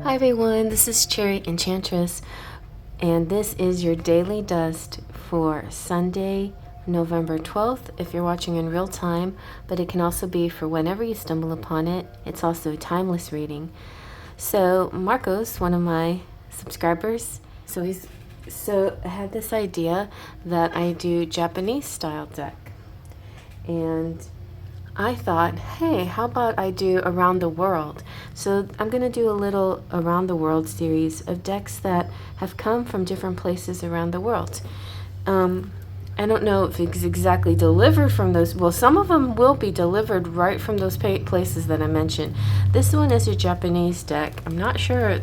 Hi everyone, this is Cherry Enchantress, and this is your daily dust for Sunday, November 12th, if you're watching in real time, but it can also be for whenever you stumble upon it. It's also a timeless reading. So Marcos, one of my subscribers, I had this idea that I do Japanese style deck, and I thought, hey, how about I do Around the World? So I'm going to do a little Around the World series of decks that have come from different places around the world. I don't know if it's exactly delivered from those. Well, some of them will be delivered right from those places that I mentioned. This one is a Japanese deck. I'm not sure it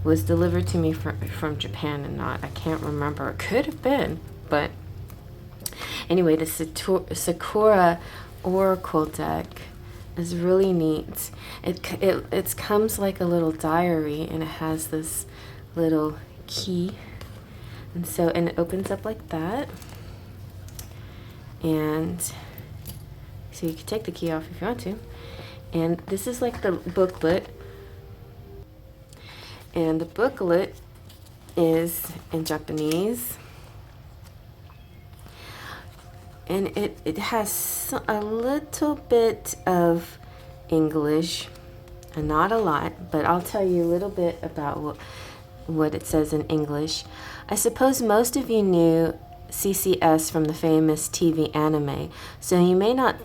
was delivered to me from Japan or not. I can't remember. It could have been. But anyway, the Sakura Oracle deck is really neat. It comes like a little diary, and it has this little key, and it opens up like that, and so you can take the key off if you want to. And this is like the booklet, and the booklet is in Japanese. And it has a little bit of English, and not a lot, but I'll tell you a little bit about what it says in English. I suppose most of you knew CCS from the famous TV anime, so you may not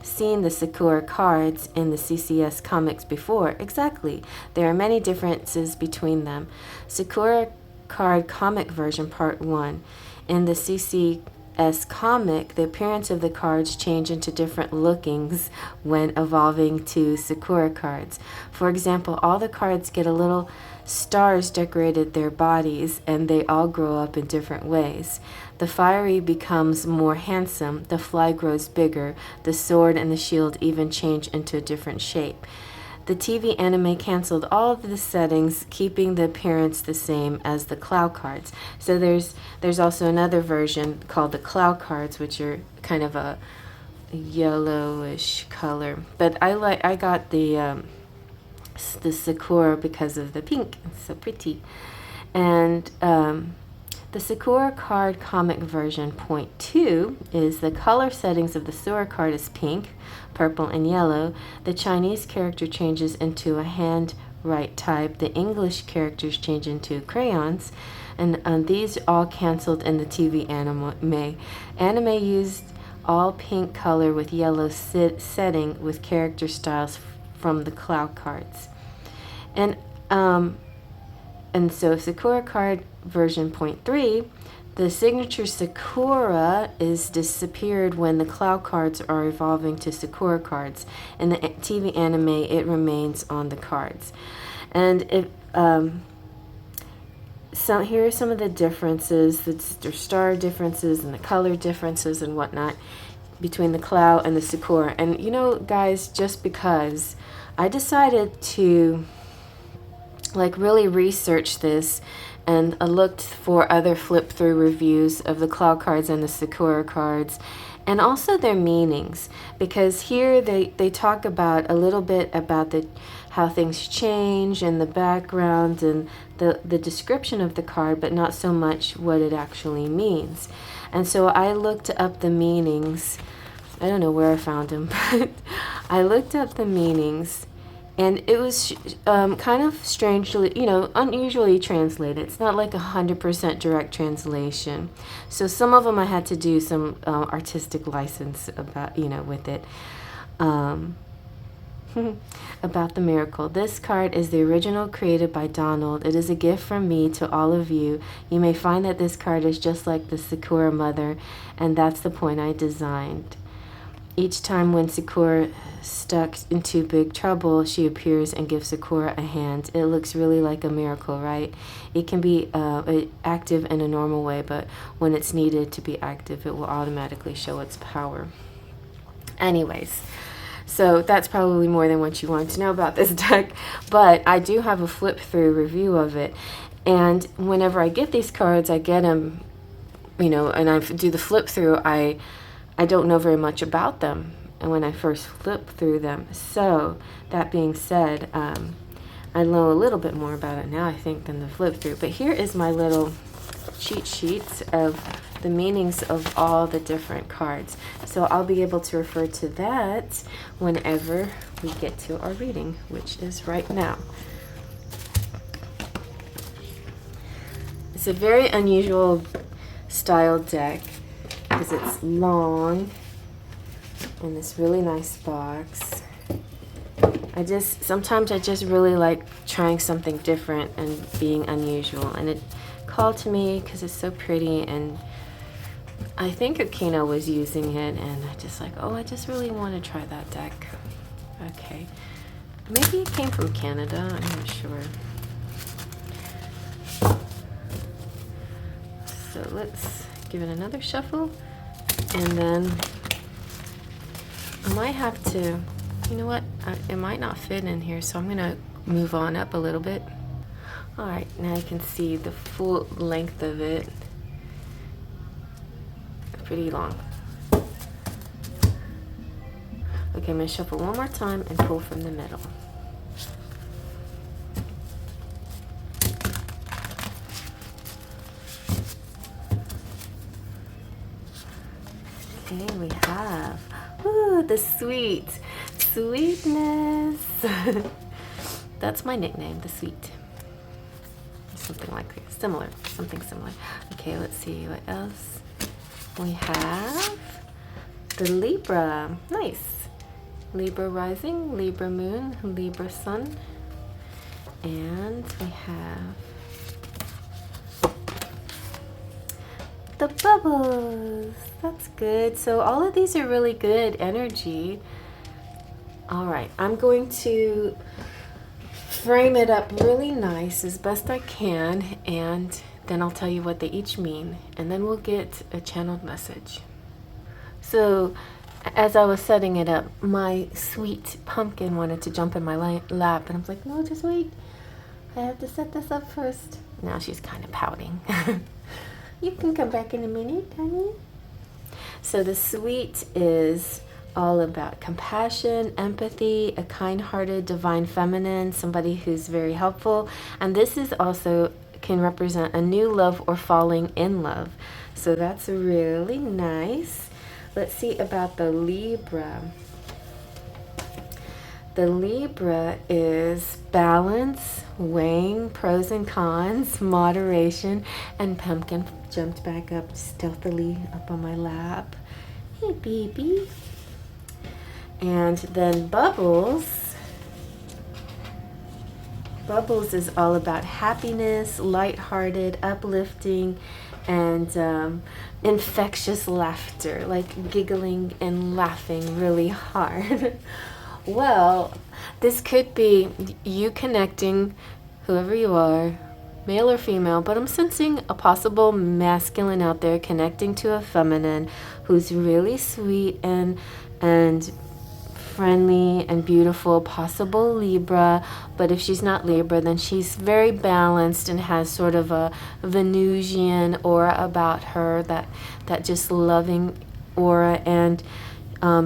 seen the Sakura cards in the CCS comics before. Exactly. There are many differences between them. Sakura card comic version part 1. In the CCS comic, the appearance of the cards change into different lookings when evolving to Sakura cards. For example, all the cards get a little stars decorated their bodies, and they all grow up in different ways. The fiery becomes more handsome, the fly grows bigger, the sword and the shield even change into a different shape. The TV anime canceled all of the settings, keeping the appearance the same as the cloud cards. So there's also another version called the cloud cards, which are kind of a yellowish color. But I got the Sakura because of the pink. It's so pretty. And the Sakura card comic version point 2 is the color settings of the Sakura card is pink, purple, and yellow. The Chinese character changes into a handwrite type. The English characters change into crayons. And these all canceled in the TV anime. Anime used all pink color with yellow setting with character styles from the cloud cards. And so Sakura card version point 3, the signature Sakura is disappeared when the cloud cards are evolving to Sakura cards. In the TV anime, it remains on the cards. And here are some of the differences. There's star differences and the color differences and whatnot between the cloud and the Sakura. And you know, guys, just because I decided to really research this, and I looked for other flip-through reviews of the cloud cards and the Sakura cards, and also their meanings, because here they talk about a little bit about how things change and the background and the description of the card, but not so much what it actually means. And so I looked up the meanings. I don't know where I found them, but I looked up the meanings. And it was kind of strangely, unusually translated. It's not like 100% direct translation. So some of them I had to do some artistic license about, with it. About the miracle. This card is the original created by Donald. It is a gift from me to all of you. You may find that this card is just like the Sakura mother, and that's the point I designed. Each time when Sakura stuck into big trouble, she appears and gives Sakura a hand. It looks really like a miracle, right? It can be active in a normal way, but when it's needed to be active, it will automatically show its power. Anyways, so that's probably more than what you want to know about this deck, but I do have a flip-through review of it. And whenever I get these cards, I get them, and I do the flip-through, I don't know very much about them and when I first flip through them. So that being said, I know a little bit more about it now, I think, than the flip through. But here is my little cheat sheets of the meanings of all the different cards. So I'll be able to refer to that whenever we get to our reading, which is right now. It's a very unusual style deck because it's long in this really nice box. Sometimes I just really like trying something different and being unusual, and it called to me because it's so pretty, and I think Akino was using it, and I just like, oh, I just really want to try that deck. Okay, maybe it came from Canada, I'm not sure. So let's give it another shuffle, and then I might have to, you know what, it might not fit in here, so I'm gonna move on up a little bit. All right, now you can see the full length of it. Pretty long. Okay, I'm gonna shuffle one more time and pull from the middle. Okay, we have, ooh, the sweetness. That's my nickname, the sweet. Something like this, something similar. Okay, let's see what else. We have the Libra, nice. Libra rising, Libra moon, Libra sun. And we have the bubbles. That's good. So all of these are really good energy. All right, I'm going to frame it up really nice as best I can, and then I'll tell you what they each mean, and then we'll get a channeled message. So as I was setting it up, my sweet pumpkin wanted to jump in my lap, and I was like, no, just wait. I have to set this up first. Now she's kind of pouting. You can come back in a minute, honey. So the sweet is all about compassion, empathy, a kind-hearted divine feminine, somebody who's very helpful. And this is also can represent a new love or falling in love. So that's really nice. Let's see about the Libra. The Libra is balance, weighing pros and cons, moderation, and pumpkin jumped back up stealthily up on my lap. Hey, baby. And then Bubbles. Bubbles is all about happiness, lighthearted, uplifting, and infectious laughter, like giggling and laughing really hard. Well, this could be you connecting, whoever you are, male or female, but I'm sensing a possible masculine out there connecting to a feminine who's really sweet and friendly and beautiful, possible Libra. But if she's not Libra, then she's very balanced and has sort of a Venusian aura about her, that just loving aura, and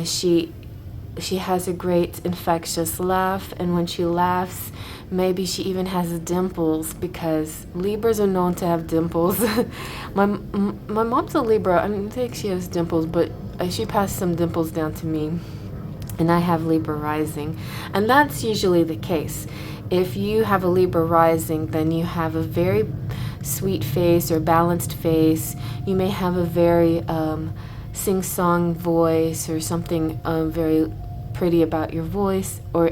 she has a great infectious laugh, and when she laughs, maybe she even has dimples, because Libras are known to have dimples. My mom's a Libra. I don't think she has dimples, but she passed some dimples down to me, and I have Libra rising, and that's usually the case. If you have a Libra rising, then you have a very sweet face or balanced face. You may have a very sing-song voice or something very pretty about your voice or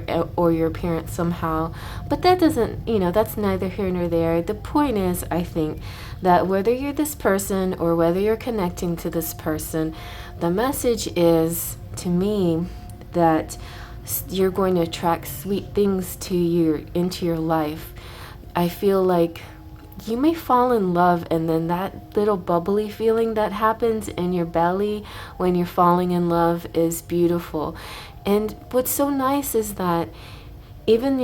your appearance somehow, but that doesn't, that's neither here nor there. The point is, I think, that whether you're this person or whether you're connecting to this person, the message is, to me, that you're going to attract sweet things into your life. I feel like you may fall in love, and then that little bubbly feeling that happens in your belly when you're falling in love is beautiful. And what's so nice is that even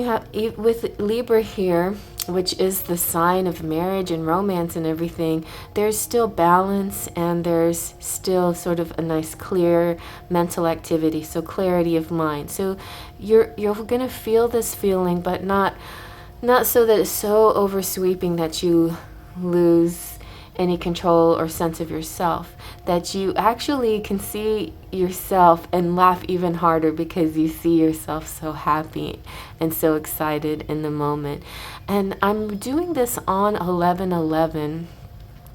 with Libra here, which is the sign of marriage and romance and everything, there's still balance, and there's still sort of a nice clear mental activity, so clarity of mind. So you're gonna feel this feeling, but not Not so that it's so oversweeping that you lose any control or sense of yourself, that you actually can see yourself and laugh even harder because you see yourself so happy and so excited in the moment. And I'm doing this on 11/11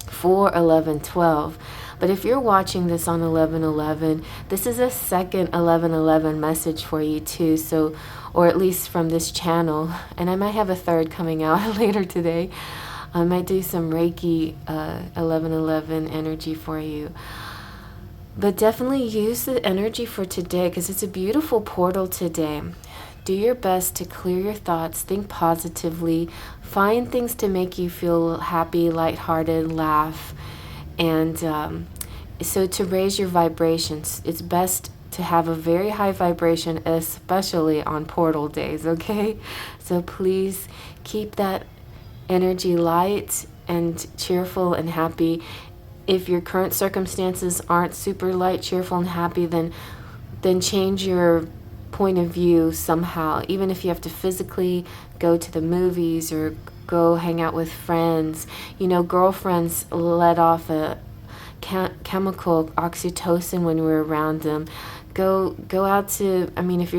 for 11/12. But if you're watching this on 11/11, this is a second 11/11 message for you too. So, or at least from this channel, and I might have a third coming out later today. I might do some Reiki 11/11 energy for you. But definitely use the energy for today because it's a beautiful portal today. Do your best to clear your thoughts, think positively, find things to make you feel happy, lighthearted, laugh, and so to raise your vibrations. It's best to have a very high vibration, especially on portal days, okay? So please keep that energy light and cheerful and happy. If your current circumstances aren't super light, cheerful, and happy, then change your point of view somehow. Even if you have to physically go to the movies or go hang out with friends. You know, girlfriends let off a chemical oxytocin when we're around them. Go out to, I mean, if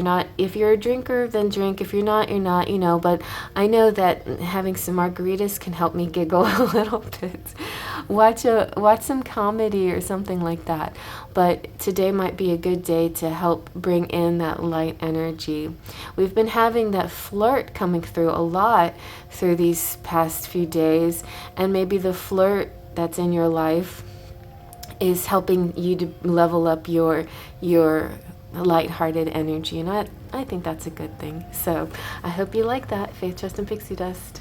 you're a drinker, then drink. If you're not, you're not, you know. But I know that having some margaritas can help me giggle a little bit. Watch some comedy or something like that. But today might be a good day to help bring in that light energy. We've been having that flirt coming through a lot through these past few days, and maybe the flirt that's in your life is helping you to level up your lighthearted energy, and I think that's a good thing. So I hope you like that. Faith, Trust, and Pixie Dust.